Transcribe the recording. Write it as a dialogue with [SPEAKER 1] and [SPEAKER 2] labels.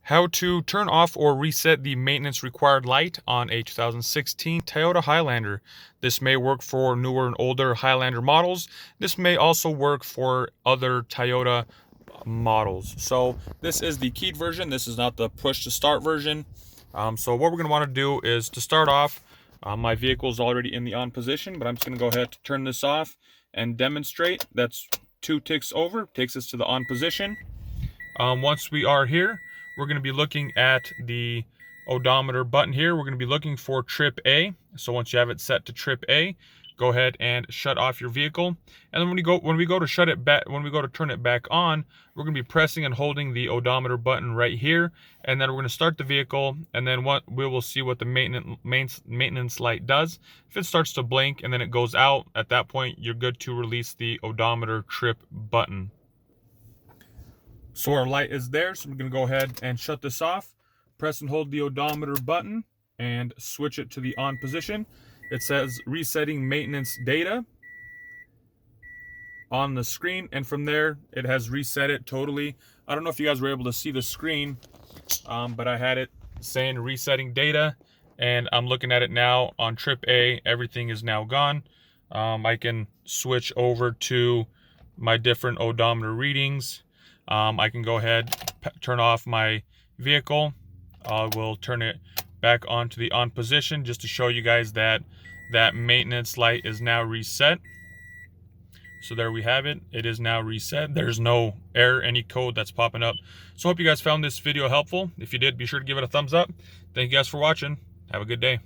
[SPEAKER 1] How to turn off or reset the maintenance required light on a 2016 Toyota Highlander. This may work for newer and older Highlander models. This may also work for other Toyota models. So this is the keyed version. This is not the push to start version. So what we're going to want to do is, to start off, my vehicle is already in the on position, but I'm just going to go ahead to turn this off and demonstrate. That's 2 ticks over, takes us to the on position. Once we are here, we're going to be looking at the odometer button here. We're going to be looking for trip A. So once you have it set to trip A, go ahead and shut off your vehicle. And then when we go to shut it back, when we go to turn it back on, we're going to be pressing and holding the odometer button right here. And then we're going to start the vehicle, and then we will see what the maintenance light does. If it starts to blink and then it goes out, at that point you're good to release the odometer trip button. So our light is there, so we're going to go ahead and shut this off, press and hold the odometer button, and switch it to the on position. It says resetting maintenance data on the screen, and from there it has reset it totally. I don't know if you guys were able to see the screen, but I had it saying resetting data, and I'm looking at it now on trip A. Everything is now gone. I can switch over to my different odometer readings. I can go ahead, turn off my vehicle. I will turn it back onto the on position just to show you guys that that maintenance light is now reset. So there we have it. It is now reset. There's no error, any code that's popping up. So I hope you guys found this video helpful. If you did, be sure to give it a thumbs up. Thank you guys for watching. Have a good day.